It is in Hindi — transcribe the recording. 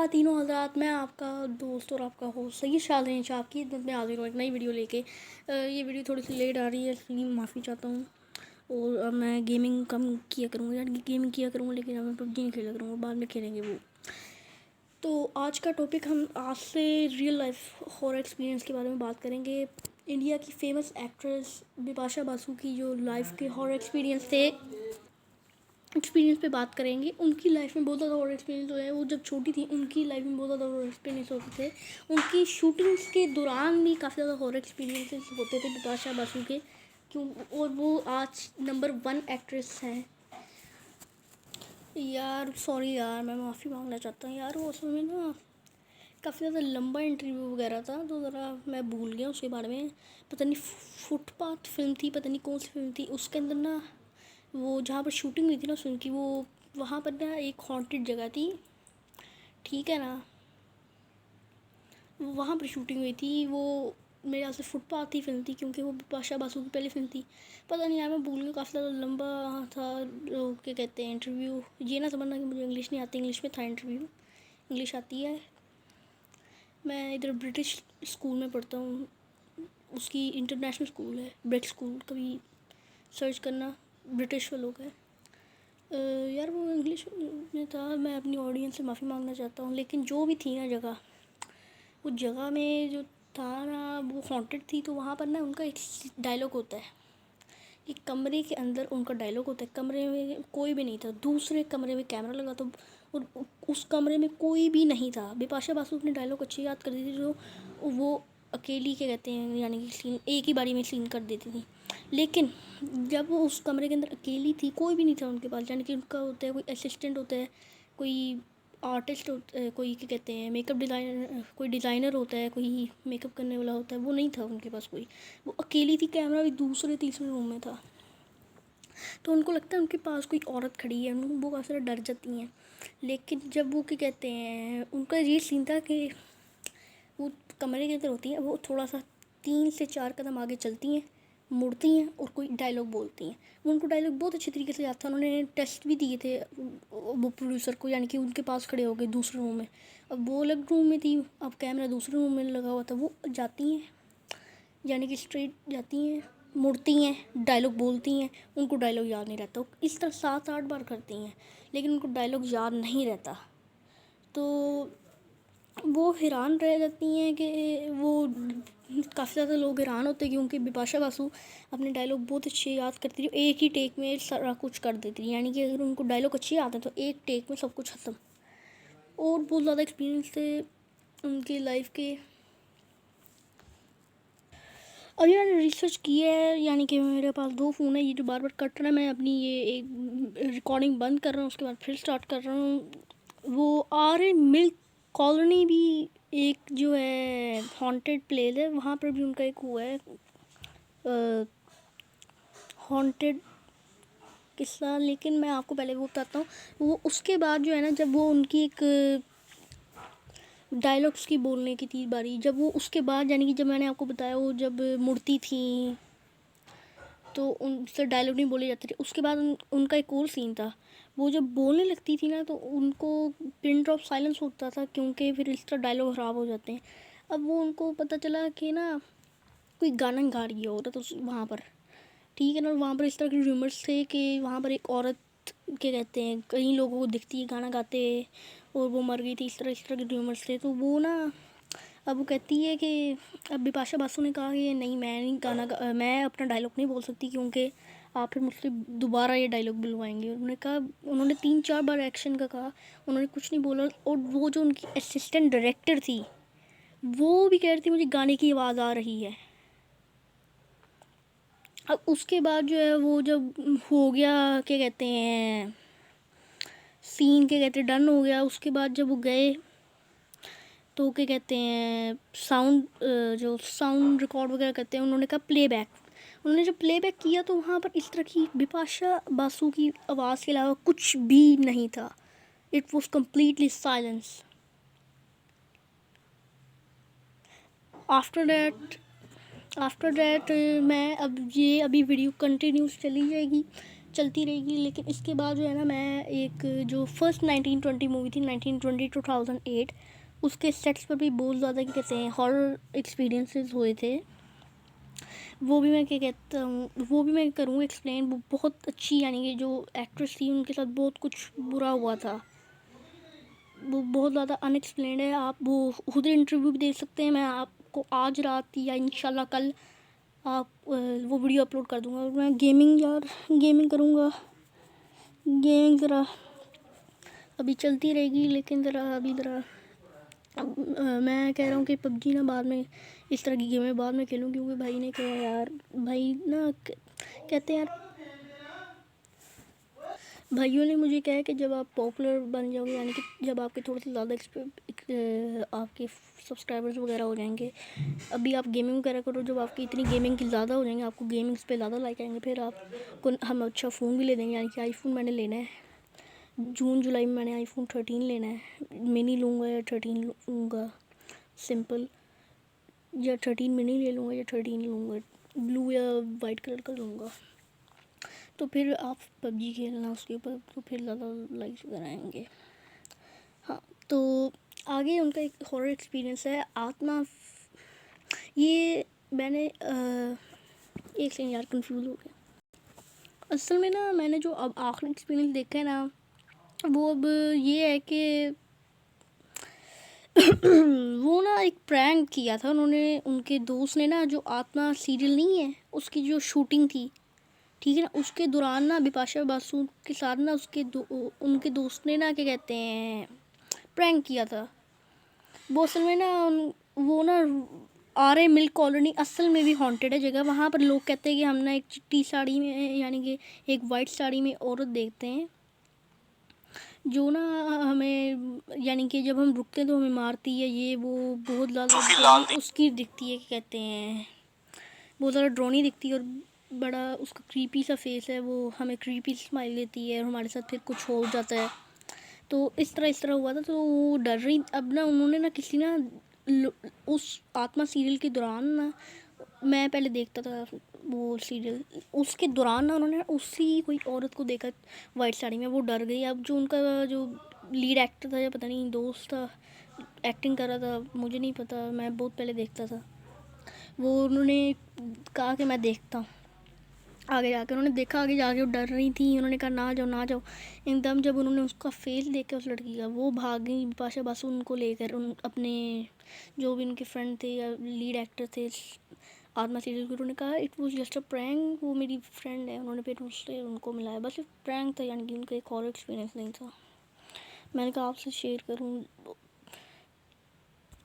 ख़वातीनो हज़रात, मैं आपका दोस्त और आपका होस्ट सईद शाज़ेन शाह की खिदमत में हाज़िर हूँ एक नई वीडियो लेके। ये वीडियो थोड़ी सी लेट आ रही है, इसलिए माफ़ी चाहता हूँ। और अब मैं गेमिंग कम किया करूँगा, यानी कि गेमिंग किया करूँगा, लेकिन अब मैं पबजी नहीं खेला करूँगा, बाद में खेलेंगे वो। तो आज का टॉपिक हम आज से रियल लाइफ हॉरर एक्सपीरियंस के बारे में बात करेंगे। इंडिया की फेमस एक्ट्रेस बिपाशा बासु की जो लाइफ के हॉरर एक्सपीरियंस पे बात करेंगे। उनकी लाइफ में बहुत ज़्यादा हॉरर एक्सपीरियंस हुए हैं। वो जब छोटी थी उनकी लाइफ में बहुत ज़्यादा हॉरर एक्सपीरियंस होते थे। उनकी शूटिंग्स के दौरान भी काफ़ी ज़्यादा हॉरर एक्सपीरियंसेस होते थे बिपाशा बासु के, क्यों। और वो आज नंबर 1 एक्ट्रेस हैं। यार सॉरी यार, मैं माफ़ी मांगना चाहता हूँ यार। वो असल में ना काफ़ी ज़्यादा लंबा इंटरव्यू वगैरह था, तो ज़रा मैं भूल गया उसके बारे में। पता नहीं फुटपाथ फिल्म थी, पता नहीं कौन सी फिल्म थी। उसके अंदर ना वो जहाँ पर शूटिंग हुई थी ना उस फिल्म की, वो वहाँ पर ना एक हॉन्टेड जगह थी, ठीक है ना। वहाँ पर शूटिंग हुई थी। वो मेरे यहाँ से फुटपाथ ही फिल्म थी, क्योंकि वो बिपाशा बासु की पहली फिल्म थी। पता नहीं यार, मैं भूल गया, काफ़ी ज़्यादा लंबा था। क्या कहते हैं इंटरव्यू। ये ना समझना कि मुझे इंग्लिश नहीं आती, इंग्लिश में था इंटरव्यू, इंग्लिश आती है। मैं इधर ब्रिटिश स्कूल में पढ़ता हूँ, उसकी इंटरनेशनल स्कूल है, ब्रिट स्कूल। कभी सर्च करना, ब्रिटिश वालों का है। यार वो इंग्लिश में था। मैं अपनी ऑडियंस से माफ़ी मांगना चाहता हूँ, लेकिन जो भी थी ना जगह, उस जगह में जो था ना वो हॉन्टेड थी। तो वहाँ पर ना उनका एक डायलॉग होता है, एक कमरे के अंदर उनका डायलॉग होता है। कमरे में कोई भी नहीं था, दूसरे कमरे में कैमरा लगा था और उस कमरे में कोई भी नहीं था। बिपाशा बासु अपने डायलॉग अच्छी याद कर देती थी, जो वो अकेली क्या कहते हैं, यानी कि सीन एक ही बारी में सीन कर देती थी। लेकिन जब वो उस कमरे के अंदर अकेली थी, कोई भी नहीं था उनके पास, यानी कि उनका होता है कोई असिस्टेंट होता है, कोई आर्टिस्ट होता है, कोई क्या कहते हैं मेकअप डिज़ाइनर, कोई डिज़ाइनर होता है, कोई मेकअप करने वाला होता है, वो नहीं था उनके पास कोई। वो अकेली थी, कैमरा भी दूसरे तीसरे रूम में था। तो उनको लगता है उनके पास कोई औरत खड़ी है, वो काफ़ी ज़्यादा डर जाती हैं। लेकिन जब वो क्या कहते हैं, उनका ये सीन था कि वो कमरे के अंदर होती हैं, वो थोड़ा सा 3 से 4 कदम आगे चलती हैं, मुड़ती हैं और कोई डायलॉग बोलती हैं। वो उनको डायलॉग बहुत अच्छे तरीके से याद था। उन्होंने टेस्ट भी दिए थे वो प्रोड्यूसर को, यानी कि उनके पास खड़े हो गए दूसरे रूम में। अब वो अलग रूम में थी, अब कैमरा दूसरे रूम में लगा हुआ था। वो जाती हैं, यानी कि स्ट्रेट जाती हैं, मुड़ती हैं, डायलॉग बोलती हैं। उनको डायलॉग याद नहीं रहता। इस तरह 7-8 बार करती हैं, लेकिन उनको डायलॉग याद नहीं रहता। तो वो हैरान रह जाती हैं कि वो काफ़ी ज़्यादा लोग हैरान होते हैं, क्योंकि बिपाशा बासु अपने डायलॉग बहुत अच्छे याद करती थी। एक ही टेक में सारा कुछ कर देती थी, यानी कि अगर उनको डायलॉग अच्छे आते तो एक टेक में सब कुछ ख़त्म। और बहुत ज़्यादा एक्सपीरियंस थे उनकी लाइफ के। अभी मैंने रिसर्च की है, यानी कि मेरे पास 2 फ़ोन है, ये जो बार बार कट रहा है। मैं अपनी ये एक रिकॉर्डिंग बंद कर रहा हूँ, उसके बाद फिर स्टार्ट कर रहा हूँ। वो आर्य मिल्क कॉलोनी भी एक जो है हॉन्टेड प्लेस है, वहाँ पर भी उनका एक हुआ है हॉन्टेड किस्सा। लेकिन मैं आपको पहले वो बताता हूँ। वो उसके बाद जो है ना, जब वो उनकी एक डायलॉग्स की बोलने की थी बारी, जब वो उसके बाद, यानी कि जब मैंने आपको बताया वो जब मूर्ति थी तो उनसे डायलॉग नहीं बोले जाते थे। उसके बाद उनका एक और सीन था, वो जब बोलने लगती थी ना तो उनको पिन ड्रॉप साइलेंस होता था, क्योंकि फिर इस तरह डायलॉग ख़राब हो जाते हैं। अब वो उनको पता चला कि ना कोई गाना गा रही है औरत वहाँ पर, ठीक है ना। वहाँ पर इस तरह के रूमर्स थे कि वहाँ पर एक औरत क्या कहते हैं कई लोगों को दिखती है गाना गाते और वो मर गई थी। इस तरह के रूमर्स थे। तो वो ना अब वो कहती है कि अब बिपाशा बासु ने कहा कि नहीं, मैं नहीं मैं अपना डायलॉग नहीं बोल सकती, क्योंकि आप फिर मुझसे दोबारा ये डायलॉग बुलवाएंगे। उन्होंने कहा, उन्होंने 3-4 बार एक्शन का कहा, उन्होंने कुछ नहीं बोला। और वो जो उनकी असिस्टेंट डायरेक्टर थी, वो भी कह रही थी मुझे गाने की आवाज़ आ रही है। अब उसके बाद जो है वो जब हो गया क्या कहते हैं सीन, क्या कहते हैं डन हो गया, उसके बाद जब वो गए तो क्या कहते हैं जो साउंड रिकॉर्ड वगैरह करते हैं, उन्होंने कहा प्लेबैक। उन्होंने जब प्लेबैक किया तो वहाँ पर इस तरह की बिपाशा बासु की आवाज़ के अलावा कुछ भी नहीं था। It was completely silence. After that मैं अब ये अभी वीडियो कंटिन्यूस चली जाएगी, चलती रहेगी। लेकिन इसके बाद जो है ना, मैं एक जो फर्स्ट 1920 मूवी थी, 1920 2008, उसके सेट्स पर भी बहुत ज़्यादा क्या कहते हैं हॉरर एक्सपीरियंसेस हुए थे। वो भी मैं क्या कहता हूँ, वो भी मैं करूँगी एक्सप्लेन। वो बहुत अच्छी, यानी कि जो एक्ट्रेस थी उनके साथ बहुत कुछ बुरा हुआ था, वो बहुत ज़्यादा अनएक्सप्लेन्ड है। आप वो खुद इंटरव्यू भी देख सकते हैं। मैं आपको आज रात या इंशाल्लाह कल आप वो वीडियो अपलोड कर दूँगा। और मैं गेमिंग करूँगा। गेमिंग ज़रा अभी चलती रहेगी, लेकिन ज़रा मैं कह रहा हूँ कि पबजी ना बाद में, इस तरह की गेमें बाद में खेलूँ, क्योंकि भाई ने कहा यार, भाई ना कहते हैं यार, भाइयों ने मुझे कहा है कि जब आप पॉपुलर बन जाओगे, यानी कि जब आपके थोड़े से ज़्यादा आपके सब्सक्राइबर्स वगैरह हो जाएंगे, अभी आप गेमिंग वगैरह करो, जब आपकी इतनी गेमिंग की ज़्यादा हो जाएंगे, आपको गेमिंग्स पे ज़्यादा लाइक आएंगे, फिर आपको हम अच्छा फ़ोन भी ले देंगे। यानी कि आईफोन मैंने लेना है, जून जुलाई में मैंने आईफोन 13 लेना है। मिनी लूँगा या 13 लूँगा सिंपल, या 13 मिनी ले लूँगा, या 13 लूँगा ब्लू या वाइट कलर का लूँगा। तो फिर आप पबजी खेलना उसके ऊपर, तो फिर ज़्यादा लाइक्स वगैरह आएंगे। हाँ, तो आगे उनका एक हॉरर एक्सपीरियंस है आत्मा। ये मैंने एक सेकंड यार, कंफ्यूज हो गया। असल में ना, मैंने जो अब आखिरी एक्सपीरियंस देखा है ना, वो अब ये है कि वो ना एक प्रैंक किया था उन्होंने, उनके दोस्त ने ना, जो आत्मा सीरियल नहीं है उसकी जो शूटिंग थी, ठीक है ना, उसके दौरान ना बिपाशा बासु के साथ ना उनके दोस्त ने ना क्या कहते हैं प्रैंक किया था। वो असल में ना वो ना आर्य मिल्क कॉलोनी असल में भी हॉन्टेड है जगह। वहाँ पर लोग कहते हैं कि हम ना एक चिट्टी साड़ी में, यानी कि एक वाइट साड़ी में औरत देखते हैं, जो ना हमें, यानी कि जब हम रुकते हैं तो हमें मारती है, ये वो बहुत ज़्यादा उसकी दिखती है, क्या कहते हैं, बहुत ज़्यादा ड्रोनी दिखती है, और बड़ा उसका क्रीपी सा फेस है, वो हमें क्रीपी स्माइल देती है, और हमारे साथ फिर कुछ हो जाता है। तो इस तरह हुआ था, तो वो डर रही। अब ना उन्होंने ना किसी ना उस आत्मा सीरियल के दौरान ना, मैं पहले देखता था वो सीरियल, उसके दौरान ना उन्होंने उसी कोई औरत को देखा वाइट साड़ी में, वो डर गई। अब जो उनका जो लीड एक्टर था, या पता नहीं दोस्त था, एक्टिंग कर रहा था, मुझे नहीं पता, मैं बहुत पहले देखता था, वो उन्होंने कहा कि मैं देखता हूँ। आगे जाके उन्होंने देखा, आगे जाके वो डर रही थी, उन्होंने कहा ना जाओ ना जाओ। एकदम जब उन्होंने उसका फेस देखा उस लड़की का, वो भाग गई बिपाशा बासु उनको लेकर, उन अपने जो भी उनके फ्रेंड थे या लीड एक्टर थे आत्मा सीरियल के, उन्होंने कहा it was just a prank, वो मेरी फ्रेंड है। उन्होंने फिर उससे उनको मिलाया, बस एक प्रैंक था, यानी कि उनका एक और एक्सपीरियंस नहीं था। मैंने कहा आपसे शेयर करूँ,